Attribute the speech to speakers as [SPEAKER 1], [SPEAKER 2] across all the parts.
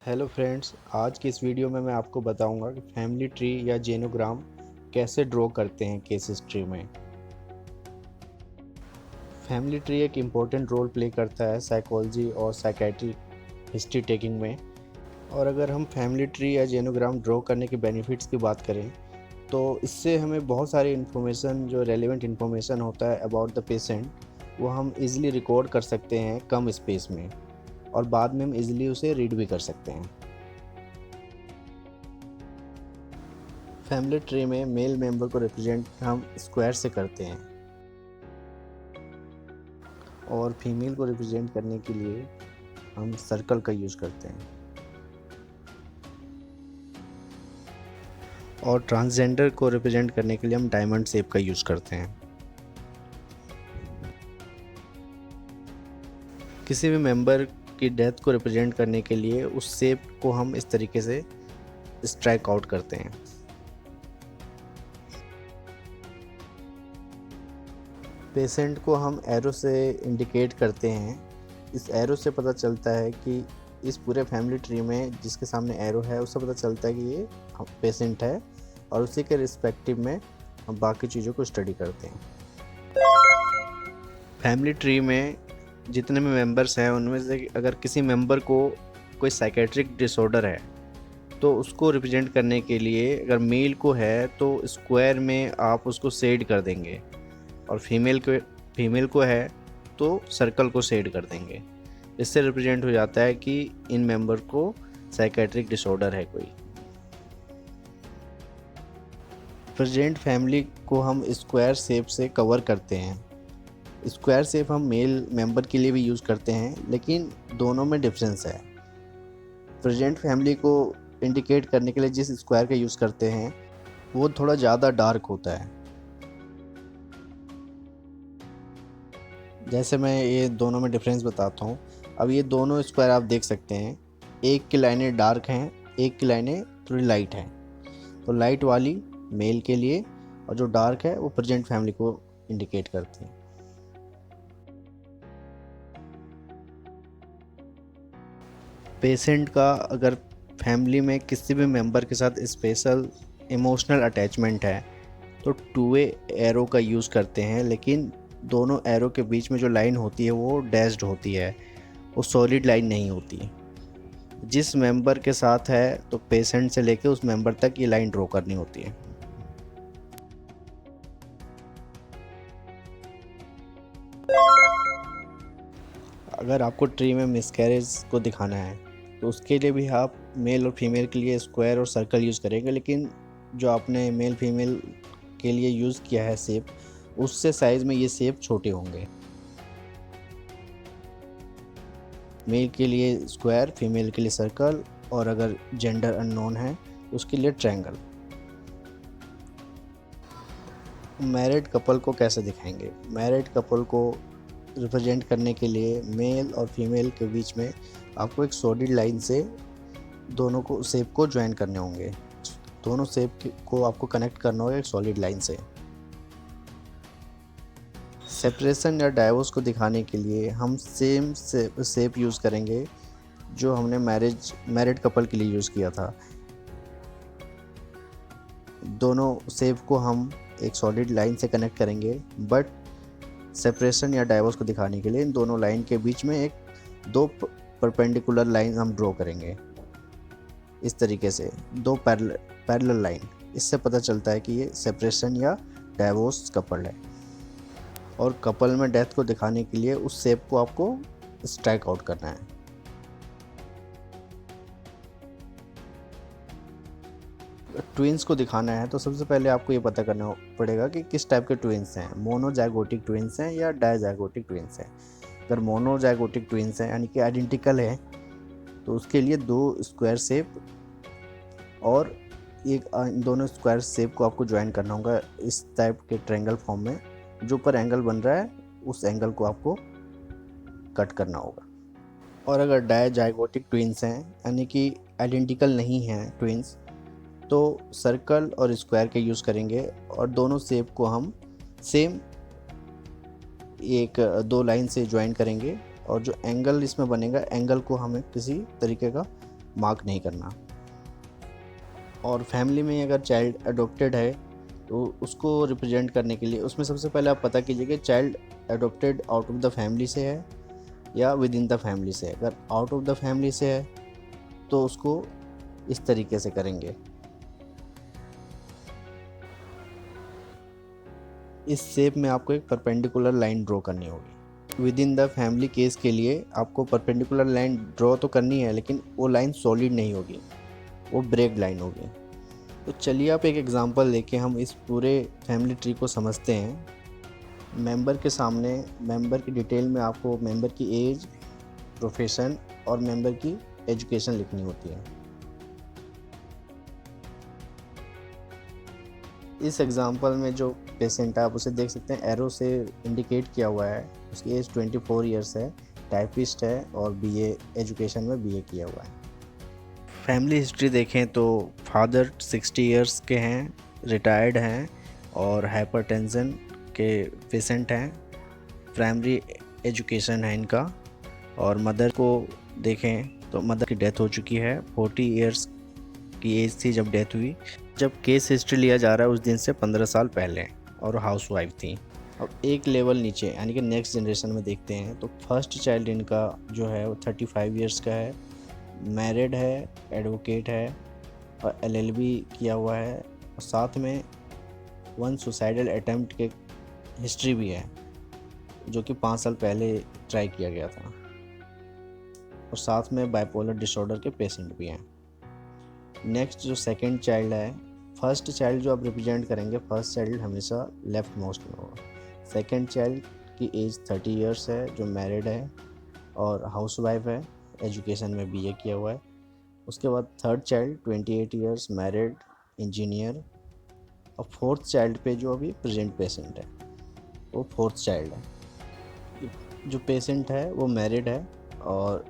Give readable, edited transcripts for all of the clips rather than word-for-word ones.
[SPEAKER 1] Hello friends, आज की इस वीडियो में मैं आपको बताऊंगा कि फैमिली ट्री या जेनोग्राम कैसे ड्रॉ करते हैं केस हिस्ट्री में। फैमिली ट्री एक इम्पोर्टेंट रोल प्ले करता है साइकोलॉजी और साइकेट्री हिस्ट्री टेकिंग में। और अगर हम फैमिली ट्री या जेनोग्राम ड्रॉ करने के बेनिफिट्स की बात करें तो इससे हमें बहुत सारी इन्फॉर्मेशन, जो रेलेवेंट इन्फॉर्मेशन होता है अबाउट द पेशेंट, वो हम इजीली रिकॉर्ड कर सकते हैं कम स्पेस में, और बाद में हम इजीली उसे रीड भी कर सकते हैं। फैमिली ट्री में मेल मेंबर को रिप्रेजेंट हम स्क्वायर से करते हैं और फीमेल को रिप्रेजेंट करने के लिए हम सर्कल का यूज़ करते हैं, और ट्रांसजेंडर को रिप्रेजेंट करने के लिए हम डायमंड शेप का यूज़ करते हैं। किसी भी मेंबर की डेथ को रिप्रेजेंट करने के लिए उस शेप को हम इस तरीके से स्ट्राइक आउट करते हैं। पेशेंट को हम एरो से इंडिकेट करते हैं। इस एरो से पता चलता है कि इस पूरे फैमिली ट्री में जिसके सामने एरो है उससे पता चलता है कि ये पेशेंट है, और उसी के रिस्पेक्टिव में हम बाकी चीज़ों को स्टडी करते हैं। फैमिली ट्री में जितने भी मेंबर्स हैं उनमें से अगर किसी मेंबर को कोई साइकेट्रिक डिसऑर्डर है तो उसको रिप्रेजेंट करने के लिए अगर मेल को है तो स्क्वायर में आप उसको शेड कर देंगे, और फीमेल को है तो सर्कल को शेड कर देंगे। इससे रिप्रेजेंट हो जाता है कि इन मेंबर को साइकेट्रिक डिसऑर्डर है कोई। प्रेजेंट फैमिली को हम स्क्वायर शेप से कवर करते हैं। स्क्वायर शेप हम मेल मेंबर के लिए भी यूज़ करते हैं, लेकिन दोनों में डिफरेंस है। प्रेजेंट फैमिली को इंडिकेट करने के लिए जिस स्क्वायर का यूज़ करते हैं वो थोड़ा ज़्यादा डार्क होता है। जैसे मैं ये दोनों में डिफरेंस बताता हूँ। अब ये दोनों स्क्वायर आप देख सकते हैं, एक की लाइनें डार्क हैं, एक की लाइनें थोड़ी लाइट हैं। तो लाइट वाली मेल के लिए और जो डार्क है वो प्रेजेंट फैमिली को इंडिकेट करती है। पेशेंट का अगर फैमिली में किसी भी मेंबर के साथ स्पेशल इमोशनल अटैचमेंट है तो टू वे एरो का यूज़ करते हैं, लेकिन दोनों एरो के बीच में जो लाइन होती है वो डैश्ड होती है, वो सॉलिड लाइन नहीं होती। जिस मेंबर के साथ है तो पेशेंट से लेके उस मेंबर तक ये लाइन ड्रॉ करनी होती है। अगर आपको ट्री में मिसकैरेज को दिखाना है तो उसके लिए भी आप मेल और फीमेल के लिए स्क्वायर और सर्कल यूज़ करेंगे, लेकिन जो आपने मेल फीमेल के लिए यूज़ किया है शेप, उससे साइज़ में ये शेप छोटे होंगे। मेल के लिए स्क्वायर, फीमेल के लिए सर्कल, और अगर जेंडर अननोन है उसके लिए ट्रायंगल। मैरिड कपल को कैसे दिखाएंगे? मैरिड कपल को रिप्रेजेंट करने के लिए मेल और फीमेल के बीच में आपको एक सॉलिड लाइन से दोनों को शेप को ज्वाइन करने होंगे। दोनों शेप को आपको कनेक्ट करना होगा एक सॉलिड लाइन से। सेपरेशन या डाइवोर्स को दिखाने के लिए हम सेम शेप यूज़ करेंगे जो हमने मैरिड कपल के लिए यूज़ किया था। दोनों शेप को हम एक सॉलिड लाइन से कनेक्ट करेंगे, बट सेपरेशन या डाइवोर्स को दिखाने के लिए इन दोनों लाइन के बीच में दो परपेंडिकुलर लाइन हम ड्रॉ करेंगे। इस तरीके से दो पैरेलल लाइन, इससे पता चलता है कि ये सेपरेशन या डाइवोर्स कपल है। और कपल में डेथ को दिखाने के लिए उस शेप को आपको स्ट्राइक आउट करना है। ट्विंस को दिखाना है तो सबसे पहले आपको ये पता करना पड़ेगा कि किस टाइप के ट्विंस हैं, मोनोजाइगोटिक ट्विंस हैं या डायजाइगोटिक ट्विंस हैं। अगर मोनोजाइगोटिक ट्विंस हैं यानी कि आइडेंटिकल है तो उसके लिए दो स्क्वायर शेप और इन दोनों स्क्वायर शेप को आपको ज्वाइन करना होगा इस टाइप के ट्रायंगल फॉर्म में। जो पर एंगल बन रहा है उस एंगल को आपको कट करना होगा। और अगर डायजाइगोटिक ट्विंस हैं यानी कि आइडेंटिकल नहीं हैं ट्विंस, तो सर्कल और स्क्वायर के यूज़ करेंगे और दोनों शेप को हम सेम एक दो लाइन से ज्वाइन करेंगे, और जो एंगल इसमें बनेगा एंगल को हमें किसी तरीके का मार्क नहीं करना। और फैमिली में अगर चाइल्ड अडॉप्टेड है तो उसको रिप्रेजेंट करने के लिए उसमें सबसे पहले आप पता कीजिए कि child adopted out of the family से है या विद इन द फैमिली से है। अगर आउट ऑफ द फैमिली से है तो उसको इस तरीके से करेंगे। इस शेप में आपको एक परपेंडिकुलर लाइन ड्रॉ करनी होगी। With in the family case के लिए आपको परपेंडिकुलर लाइन ड्रॉ तो करनी है, लेकिन वो लाइन सॉलिड नहीं होगी, वो ब्रेक लाइन होगी। तो चलिए आप एक एग्जांपल लेके हम इस पूरे फैमिली ट्री को समझते हैं। मेंबर के सामने मेंबर की डिटेल में आपको मेंबर की एज, प्रोफेशन और मेंबर की एजुकेशन लिखनी होती है। इस एग्जांपल में जो पेशेंट है आप उसे देख सकते हैं, एरो से इंडिकेट किया हुआ है। उसकी एज 24 इयर्स है, टाइपिस्ट है और बीए एजुकेशन में बीए किया हुआ है। फैमिली हिस्ट्री देखें तो फादर 60 इयर्स के हैं, रिटायर्ड हैं और हाइपरटेंशन के पेशेंट हैं। प्राइमरी एजुकेशन है इनका। और मदर को देखें तो मदर की डेथ हो चुकी है, 40 इयर्स की एज थी जब डेथ हुई। जब केस हिस्ट्री लिया जा रहा है उस दिन से 15 साल पहले, और हाउस वाइफ थी। अब एक लेवल नीचे यानी कि नेक्स्ट जनरेशन में देखते हैं तो फर्स्ट चाइल्ड इनका जो है वो 35 इयर्स का है, मैरिड है, एडवोकेट है और एलएलबी किया हुआ है, और साथ में 1 सुसाइडल अटेम्प्ट के हिस्ट्री भी है जो कि 5 साल पहले ट्राई किया गया था, और साथ में बाइपोलर डिसऑर्डर के पेशेंट भी हैं। नेक्स्ट जो सेकंड चाइल्ड है, फर्स्ट चाइल्ड जो आप रिप्रेजेंट करेंगे, फर्स्ट चाइल्ड हमेशा लेफ्ट मोस्ट में होगा। सेकंड चाइल्ड की एज 30 इयर्स है, जो मैरिड है और हाउस वाइफ है, एजुकेशन में बीए किया हुआ है। उसके बाद third child 28 years, married, engineer. और फोर्थ चाइल्ड पे जो अभी प्रेजेंट पेशेंट है वो फोर्थ चाइल्ड है। जो पेशेंट है वो मैरिड है, और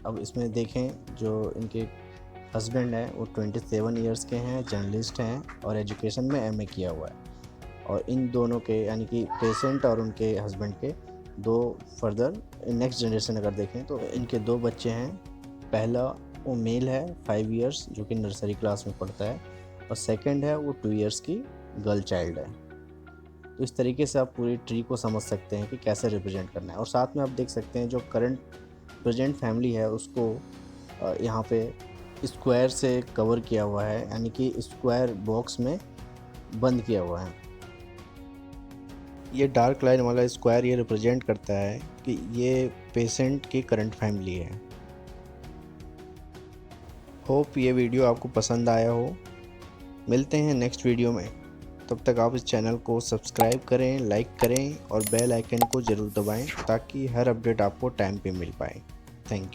[SPEAKER 1] अब इसमें देखें जो इनके हस्बैंड है वो 27 इयर्स के हैं, जर्नलिस्ट हैं और एजुकेशन में एमए किया हुआ है। और इन दोनों के यानी कि पेशेंट और उनके हस्बैंड के दो फर्दर नेक्स्ट जनरेशन अगर देखें तो इनके 2 बच्चे हैं। पहला वो मेल है 5 इयर्स जो कि नर्सरी क्लास में पढ़ता है, और सेकंड है वो 2 इयर्स की गर्ल चाइल्ड है। तो इस तरीके से आप पूरी ट्री को समझ सकते हैं कि कैसे रिप्रेजेंट करना है। और साथ में आप देख सकते हैं जो करंट प्रेजेंट फैमिली है उसको यहाँ पे स्क्वायर से कवर किया हुआ है, यानी कि स्क्वायर बॉक्स में बंद किया हुआ है। ये डार्क लाइन वाला स्क्वायर ये रिप्रेजेंट करता है कि ये पेशेंट की करंट फैमिली है। होप ये वीडियो आपको पसंद आया हो। मिलते हैं नेक्स्ट वीडियो में, तब तक आप इस चैनल को सब्सक्राइब करें, लाइक करें और बेल आइकन को ज़रूर दबाएं ताकि हर अपडेट आपको टाइम पे मिल पाए। Thank you.